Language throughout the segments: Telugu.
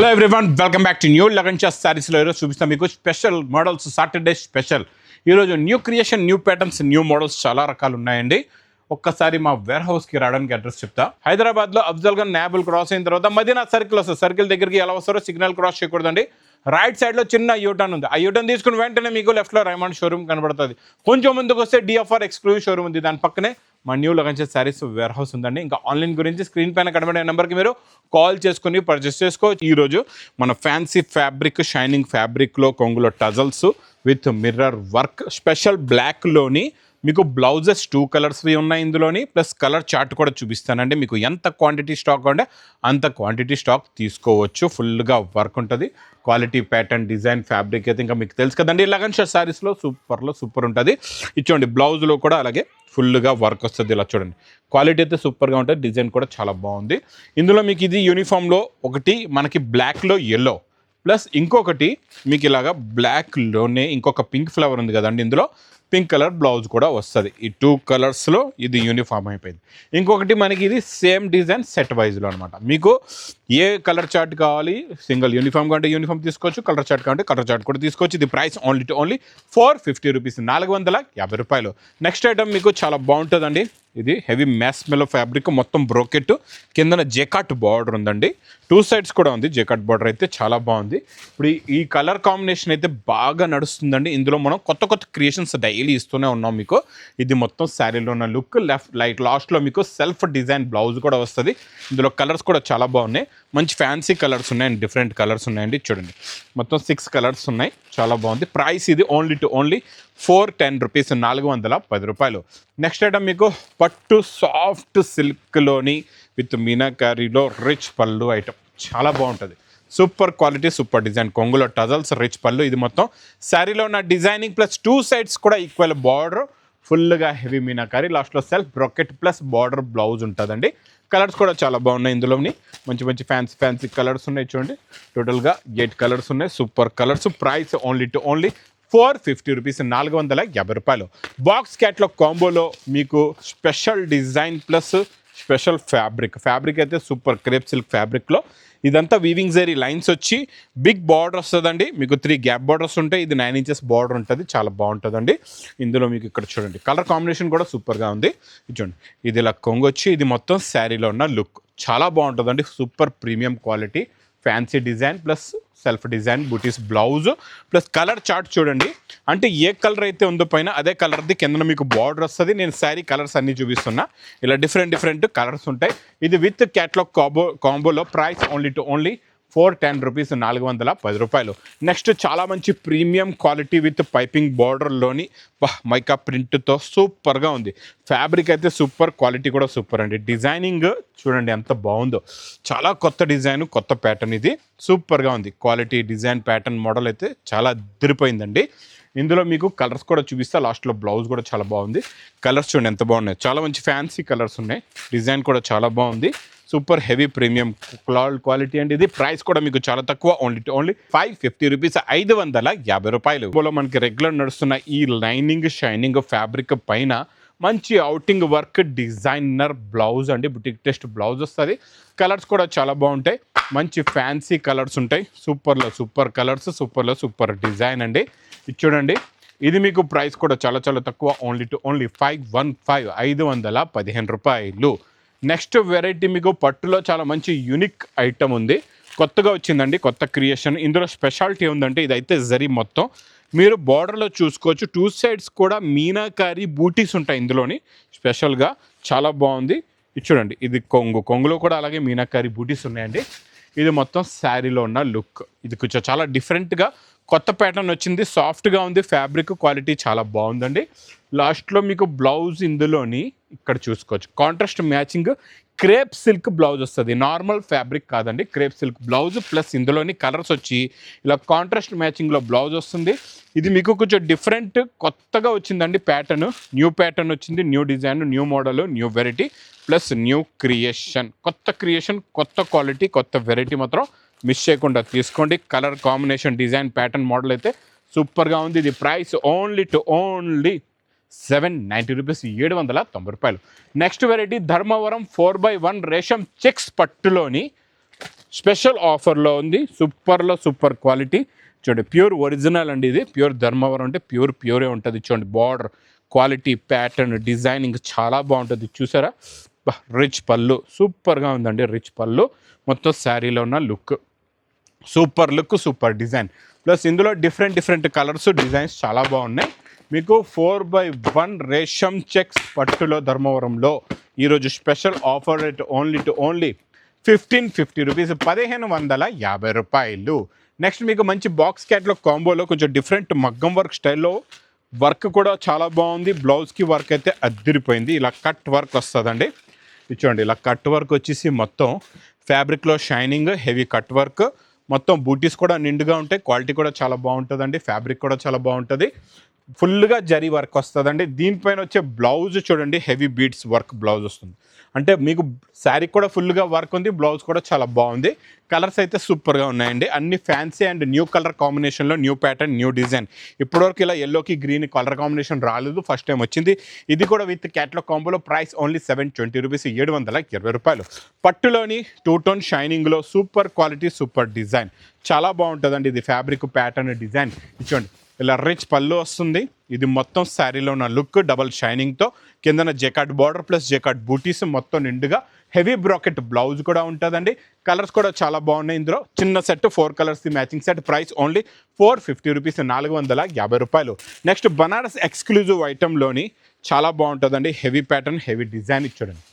Hello everyone, welcome back to new Lagansha శారీస్లో ఈరోజు చూపిస్తాం మీకు స్పెషల్ మోడల్స్. సాటర్డే స్పెషల్ ఈరోజు new creation, new patterns, new models చాలా రకాలు ఉన్నాయండి. ఒక్కసారి మా వేర్ హౌస్కి రావడానికి అడ్రస్ చెప్తా. హైదరాబాద్లో అఫ్జల్ గన్ నాబుల్ క్రాస్ అయిన తర్వాత మదీనా సర్కిల్ వస్తుంది. సర్కిల్ దగ్గరికి ఎలా వస్తారో సిగ్నల్ క్రాస్ చేయకూడదండి. రైట్ సైడ్లో చిన్న యూటర్న్ ఉంది. ఆ యూటర్న్ తీసుకుని వెంటనే మీకు లెఫ్ట్లో రైమండ్ షోరూమ్ కనబడుతుంది. కొంచెం ముందుకు వస్తే డిఎఫ్ఆర్ ఎక్స్క్లూజివ్ షోరూమ్ ఉంది. దాని పక్కనే మా new Lagansha sarees warehouse ఉందండి. ఇంకా ఆన్లైన్ గురించి స్క్రీన్ పైన కనబడే నెంబర్కి మీరు కాల్ చేసుకుని పర్చేస్ చేసుకోవచ్చు. ఈరోజు మన ఫ్యాన్సీ ఫ్యాబ్రిక్, షైనింగ్ ఫ్యాబ్రిక్లో కొంగులో tassels with mirror work, special బ్లాక్లోని మీకు బ్లౌజెస్ 2 కలర్స్వి ఉన్నాయి ఇందులోని. ప్లస్ కలర్ చార్ట్ కూడా చూపిస్తానండి. మీకు ఎంత క్వాంటిటీ స్టాక్ ఉంటే అంత క్వాంటిటీ స్టాక్ తీసుకోవచ్చు. ఫుల్గా వర్క్ ఉంటుంది. క్వాలిటీ, ప్యాటర్న్, డిజైన్, ఫ్యాబ్రిక్ అయితే ఇంకా మీకు తెలుసు కదండి. లగన్షా శారీస్లో సూపర్ ఉంటుంది. ఇచ్చోండి బ్లౌజ్లో కూడా అలాగే ఫుల్గా వర్క్ వస్తుంది. ఇలా చూడండి, క్వాలిటీ అయితే సూపర్గా ఉంటుంది. డిజైన్ కూడా చాలా బాగుంది. ఇందులో మీకు ఇది యూనిఫామ్లో ఒకటి మనకి బ్లాక్లో ఎల్లో, ప్లస్ ఇంకొకటి మీకు ఇలాగా బ్లాక్లోనే ఇంకొక పింక్ ఫ్లవర్ ఉంది కదండి. ఇందులో పింక్ కలర్ బ్లౌజ్ కూడా వస్తుంది. ఈ 2 కలర్స్లో ఇది యూనిఫామ్ అయిపోయింది. ఇంకొకటి మనకి ఇది సేమ్ డిజైన్ సెట్ వైజ్లో అనమాట. మీకు ఏ కలర్ చార్ట్ కావాలి, సింగిల్ యూనిఫామ్ కంటే యూనిఫామ్ తీసుకోవచ్చు, కలర్ చార్ట్ కంటే కలర్ చార్ట్ కూడా తీసుకోవచ్చు. ఇది ప్రైస్ ఓన్లీ 450 రూపీస్, 450 రూపాయలు. నెక్స్ట్ ఐటమ్ మీకు చాలా బాగుంటుందండి. ఇది హెవీ మ్యాస్మెలో ఫ్యాబ్రిక్, మొత్తం బ్రోకెట్, కిందన జెకాట్ బార్డర్ ఉందండి. 2 సైడ్స్ కూడా ఉంది. జెకాట్ బార్డర్ అయితే చాలా బాగుంది. ఇప్పుడు ఈ కలర్ కాంబినేషన్ అయితే బాగా నడుస్తుందండి. ఇందులో మనం కొత్త క్రియేషన్స్ డైలీ ఇస్తూనే ఉన్నాం మీకు. ఇది మొత్తం శారీలో ఉన్న లుక్. లాస్ట్లో మీకు సెల్ఫ్ డిజైన్ బ్లౌజ్ కూడా వస్తుంది. ఇందులో కలర్స్ కూడా చాలా బాగున్నాయి. మంచి ఫ్యాన్సీ కలర్స్ ఉన్నాయండి, డిఫరెంట్ కలర్స్ ఉన్నాయండి. చూడండి, మొత్తం 6 కలర్స్ ఉన్నాయి. చాలా బాగుంది. ప్రైస్ ఇది ఓన్లీ 410 రూపీస్, 410 రూపాయలు. నెక్స్ట్ ఐటమ్ మీకు పట్టు సాఫ్ట్ సిల్క్లోని విత్ మీనాకారీలో రిచ్ పళ్ళు ఐటమ్. చాలా బాగుంటుంది. సూపర్ క్వాలిటీ, సూపర్ డిజైన్, కొంగులో టజల్స్, రిచ్ పళ్ళు. ఇది మొత్తం శారీలో ఉన్న డిజైనింగ్ ప్లస్ 2 సైడ్స్ కూడా ఈక్వల్ బార్డర్, ఫుల్గా హెవీ మీనాకారీ, లాస్ట్లో self brocade plus border blouse ఉంటుందండి. కలర్స్ కూడా చాలా బాగున్నాయి. ఇందులోని మంచి ఫ్యాన్సీ కలర్స్ ఉన్నాయి. చూడండి, టోటల్గా 8 కలర్స్ ఉన్నాయి. Super colours. Price only 450 rupees, 450 రూపాయలు. బాక్స్ క్యాట్లాగ్ కాంబోలో మీకు special design plus special fabric అయితే సూపర్ క్రేప్ సిల్క్ ఫ్యాబ్రిక్లో ఇదంతా వీవింగ్ జరీ లైన్స్ వచ్చి బిగ్ బార్డర్ వస్తుందండి. మీకు 3 గ్యాప్ బార్డర్స్ ఉంటాయి. ఇది 9 ఇంచెస్ బార్డర్ ఉంటుంది. చాలా బాగుంటుందండి. ఇందులో మీకు ఇక్కడ చూడండి కలర్ కాంబినేషన్ కూడా సూపర్గా ఉంది. చూడండి, ఇది ఇలా కొంగు వచ్చి ఇది మొత్తం శారీలో ఉన్న లుక్ చాలా బాగుంటుందండి. Super premium quality, fancy design plus self design బూటీస్ బ్లౌజ్ ప్లస్ కలర్ చార్ట్ చూడండి. అంటే ఏ కలర్ అయితే ఉందో పైన అదే కలర్ది కింద మీకు బార్డర్ వస్తుంది. నేను శారీ కలర్స్ అన్నీ చూపిస్తున్నా. ఇలా డిఫరెంట్ కలర్స్ ఉంటాయి. ఇది విత్ క్యాట్లాగ్ కాంబోలో ప్రైస్ ఓన్లీ 410 రూపీస్, 410 రూపాయలు. నెక్స్ట్ చాలా మంచి ప్రీమియం క్వాలిటీ విత్ పైపింగ్ బార్డర్లోని మైకా ప్రింట్తో సూపర్గా ఉంది. ఫ్యాబ్రిక్ అయితే సూపర్, క్వాలిటీ కూడా సూపర్ అండి. డిజైనింగ్ చూడండి ఎంత బాగుందో. చాలా కొత్త డిజైన్, కొత్త ప్యాటర్న్. ఇది సూపర్గా ఉంది. క్వాలిటీ, డిజైన్, ప్యాటర్న్, మోడల్ అయితే చాలా అదిరిపోయిందండి. ఇందులో మీకు కలర్స్ కూడా చూపిస్తా. లాస్ట్లో బ్లౌజ్ కూడా చాలా బాగుంది. కలర్స్ చూడండి ఎంత బాగున్నాయి. చాలా మంచి ఫ్యాన్సీ కలర్స్ ఉన్నాయి. డిజైన్ కూడా చాలా బాగుంది. సూపర్ హెవీ ప్రీమియం క్వాలిటీ అండి. ఇది ప్రైస్ కూడా మీకు చాలా తక్కువ, ఓన్లీ 550 రూపీస్, 550 రూపాయలు. ఇందులో మనకి రెగ్యులర్ నడుస్తున్న ఈ లైనింగ్ షైనింగ్ ఫ్యాబ్రిక్ పైన మంచి అవుటింగ్ వర్క్ డిజైనర్ బ్లౌజ్ అండి. బుటిక్ టెస్ట్ బ్లౌజ్ వస్తుంది. కలర్స్ కూడా చాలా బాగుంటాయి. మంచి ఫ్యాన్సీ కలర్స్ ఉంటాయి. సూపర్ కలర్స్, సూపర్ డిజైన్ అండి. ఇది చూడండి, ఇది మీకు ప్రైస్ కూడా చాలా తక్కువ, ఓన్లీ 515 రూపాయలు. నెక్స్ట్ వెరైటీ మీకు పట్టులో చాలా మంచి యూనిక్ ఐటమ్ ఉంది. కొత్తగా వచ్చిందండి, కొత్త క్రియేషన్. ఇందులో స్పెషాలిటీ ఉందంటే ఇదైతే జరీ మొత్తం మీరు బార్డర్లో చూసుకోవచ్చు. 2 సైడ్స్ కూడా మీనాకారీ బూటీస్ ఉంటాయి ఇందులోని. స్పెషల్గా చాలా బాగుంది. ఇది చూడండి, ఇది కొంగులో కూడా అలాగే మీనాకారీ బూటీస్ ఉన్నాయండి. ఇది మొత్తం శారీలో ఉన్న లుక్. ఇది కొంచెం చాలా డిఫరెంట్గా కొత్త ప్యాటర్న్ వచ్చింది. సాఫ్ట్గా ఉంది. ఫ్యాబ్రిక్ క్వాలిటీ చాలా బాగుందండి. లాస్ట్లో మీకు బ్లౌజ్ ఇందులోని ఇక్కడ చూసుకోవచ్చు. Contrast matching crepe silk blouse వస్తుంది. నార్మల్ ఫ్యాబ్రిక్ కాదండి, క్రేప్ సిల్క్ బ్లౌజ్ ప్లస్ ఇందులోని కలర్స్ వచ్చి ఇలా కాంట్రాస్ట్ మ్యాచింగ్లో బ్లౌజ్ వస్తుంది. ఇది మీకు కొంచెం డిఫరెంట్ కొత్తగా వచ్చిందండి ప్యాటర్న్. న్యూ ప్యాటర్న్ వచ్చింది, new design, new model, new variety plus new creation. కొత్త క్వాలిటీ, కొత్త వెరైటీ మాత్రం మిస్ చేయకుండా తీసుకోండి. Colour combination, design, pattern, model అయితే సూపర్గా ఉంది. ఇది ప్రైస్ ఓన్లీ 790 రూపీస్, 790 రూపాయలు. నెక్స్ట్ వెరైటీ ధర్మవరం 4x1 రేషం చెక్స్ పట్టులోని స్పెషల్ ఆఫర్లో ఉంది, సూపర్లో సూపర్ క్వాలిటీ. చూడండి ప్యూర్ ఒరిజినల్ అండి, ఇది ప్యూర్ ధర్మవరం అంటే ప్యూరే ఉంటుంది. చూడండి బార్డర్ క్వాలిటీ, ప్యాటర్న్, డిజైనింగ్ చాలా బాగుంటుంది. చూసారా, రిచ్ పళ్ళు సూపర్గా ఉందండి. రిచ్ పళ్ళు మొత్తం శారీలో ఉన్న look super look, super design. Plus ఇందులో డిఫరెంట్ కలర్స్, డిజైన్స్ చాలా బాగున్నాయి. మీకు 4/1 రేషం చెక్స్ పట్టులో ధర్మవరంలో ఈరోజు special offer rate only 1550 rupees, 1550 రూపాయలు. నెక్స్ట్ మీకు మంచి బాక్స్ క్యాట్లాగ్ కాంబోలో కొంచెం డిఫరెంట్ మగ్గం వర్క్ స్టైల్లో వర్క్ కూడా చాలా బాగుంది. బ్లౌజ్కి వర్క్ అయితే అద్దిరిపోయింది. ఇలా కట్ వర్క్ వస్తుందండి. చూడండి, ఇలా కట్ వర్క్ వచ్చేసి మొత్తం ఫ్యాబ్రిక్లో షైనింగ్, హెవీ కట్ వర్క్, మొత్తం బూటీస్ కూడా నిండుగా ఉంటాయి. క్వాలిటీ కూడా చాలా బాగుంటుందండి. ఫ్యాబ్రిక్ కూడా చాలా బాగుంటుంది. ఫుల్గా జరీ వర్క్ వస్తుందండి. దీనిపైన వచ్చే బ్లౌజ్ చూడండి, హెవీ బీడ్స్ వర్క్ బ్లౌజ్ వస్తుంది. అంటే మీకు శారీ కూడా ఫుల్గా వర్క్ ఉంది, బ్లౌజ్ కూడా చాలా బాగుంది. కలర్స్ అయితే సూపర్గా ఉన్నాయండి. అన్ని ఫ్యాన్సీ అండ్ న్యూ కలర్ కాంబినేషన్లో, న్యూ ప్యాటర్న్, న్యూ డిజైన్. ఇప్పటివరకు ఇలా ఎల్లోకి గ్రీన్ కలర్ కాంబినేషన్ రాలేదు, ఫస్ట్ టైం వచ్చింది. ఇది కూడా విత్ క్యాట్లాగ్ కాంబోలో. ప్రైస్ ఓన్లీ 720 రూపీస్, 720 రూపాయలు. పట్టులోని 2 టోన్ షైనింగ్లో సూపర్ క్వాలిటీ, సూపర్ డిజైన్ చాలా బాగుంటుందండి. ఇది ఫ్యాబ్రిక్, ప్యాటర్న్, డిజైన్. చూడండి, ఇలా రిచ్ పళ్ళు వస్తుంది. ఇది మొత్తం శారీలో ఉన్న లుక్ డబల్ షైనింగ్తో, కిందన జెకాట్ బార్డర్ ప్లస్ జెకాట్ బూటీస్, మొత్తం నిండుగా హెవీ బ్రాకెట్ బ్లౌజ్ కూడా ఉంటుందండి. కలర్స్ కూడా చాలా బాగున్నాయి. ఇందులో చిన్న set 4 colours matching set. Price only 450 rupees, 450 రూపాయలు. నెక్స్ట్ బనారస్ ఎక్స్క్లూజివ్ ఐటెంలోని చాలా బాగుంటుందండి. హెవీ ప్యాటర్న్, హెవీ డిజైన్ ఇచ్చాడండి.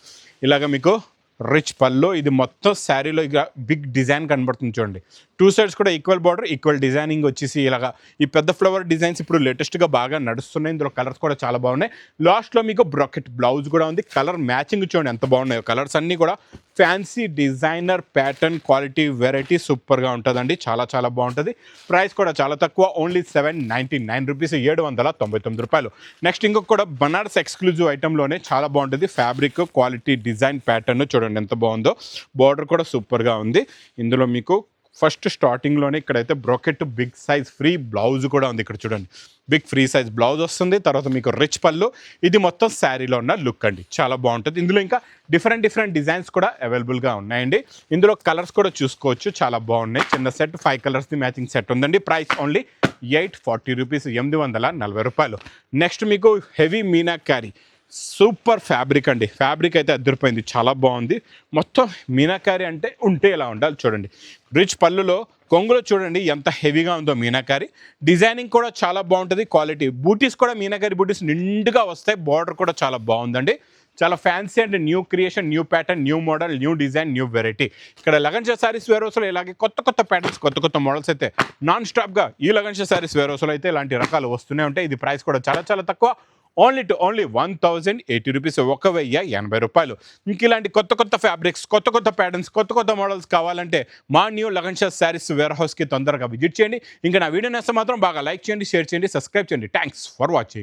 ఇలాగ మీకు రిచ్ పల్లో, ఇది మొత్తం శారీలో ఇక బిగ్ డిజైన్ కనబడుతుంది. చూడండి, 2 సైడ్స్ కూడా ఈక్వల్ బార్డర్, ఈక్వల్ డిజైనింగ్ వచ్చేసి ఇలాగా ఈ పెద్ద ఫ్లవర్ డిజైన్స్ ఇప్పుడు లేటెస్ట్గా బాగా నడుస్తున్నాయి. ఇందులో కలర్స్ కూడా చాలా బాగున్నాయి. లాస్ట్లో మీకు బ్రాకెట్ బ్లౌజ్ కూడా ఉంది. కలర్ మ్యాచింగ్ చూడండి ఎంత బాగున్నాయో. కలర్స్ అన్నీ కూడా fancy designer pattern, quality, variety సూపర్గా ఉంటుందండి. చాలా బాగుంటుంది. ప్రైస్ కూడా చాలా తక్కువ, ఓన్లీ 799 రూపీస్, 799 రూపాయలు. నెక్స్ట్ ఇంకొక కూడా బనారస్ ఎక్స్క్లూజివ్ ఐటెంలోనే చాలా బాగుంటుంది. ఫ్యాబ్రిక్, క్వాలిటీ, డిజైన్, ప్యాటర్న్ చూడండి ఎంత బాగుందో. బార్డర్ కూడా సూపర్గా ఉంది. ఇందులో మీకు ఫస్ట్ స్టార్టింగ్లోనే ఇక్కడైతే brocade big size free blouse కూడా ఉంది. ఇక్కడ చూడండి, బిగ్ ఫ్రీ సైజ్ బ్లౌజ్ వస్తుంది. తర్వాత మీకు రిచ్ పళ్ళు. ఇది మొత్తం శారీలో ఉన్న లుక్ అండి, చాలా బాగుంటుంది. ఇందులో ఇంకా డిఫరెంట్ డిజైన్స్ కూడా అవైలబుల్గా ఉన్నాయండి. ఇందులో కలర్స్ కూడా చూసుకోవచ్చు, చాలా బాగున్నాయి. చిన్న సెట్ 5 కలర్స్ది మ్యాచింగ్ సెట్ ఉందండి. ప్రైస్ ఓన్లీ 840 రూపీస్, 840 రూపాయలు. నెక్స్ట్ మీకు హెవీ మీనాకారి సూపర్ ఫ్యాబ్రిక్ అండి. ఫ్యాబ్రిక్ అయితే అదిరిపోయింది, చాలా బాగుంది. మొత్తం మీనాకారి అంటే ఉంటే ఇలా ఉండాలి. చూడండి, రిచ్ పళ్ళులో కొంగులో చూడండి ఎంత హెవీగా ఉందో మీనాకారి. డిజైనింగ్ కూడా చాలా బాగుంటుంది. క్వాలిటీ బూటీస్ కూడా మీనాకారి బూటీస్ నిండుగా వస్తాయి. బార్డర్ కూడా చాలా బాగుందండి. చాలా fancy and new creation, new pattern, new model, new design, new variety. ఇక్కడ లగన్షా శారీస్ వేర్ హౌస్లో ఇలాగే కొత్త ప్యాటర్న్స్, కొత్త మోడల్స్ అయితే నాన్ స్టాప్గా ఈ లగన్షా శారీస్ వేర్ హౌస్లో అయితే ఇలాంటి రకాలు వస్తూనే ఉంటాయి. ఇది ప్రైస్ కూడా చాలా తక్కువ, ఓన్లీ 1080 రూపీస్, 1080 రూపాయలు. ఇంక ఇలాంటి కొత్త ఫ్యాబ్రిక్స్, కొత్త ప్యాటర్న్స్, కొత్త మోడల్స్ కావాలంటే మా న్యూ లగన్షా శారీస్ వేర్ హౌస్కి తొందరగా విజిట్ చేయండి. ఇంకా నా వీడియో నేస్తే మాత్రం బాగా లైక్ చేయండి, షేర్ చేయండి, సబ్స్క్రైబ్ చేయండి. Thanks for watching.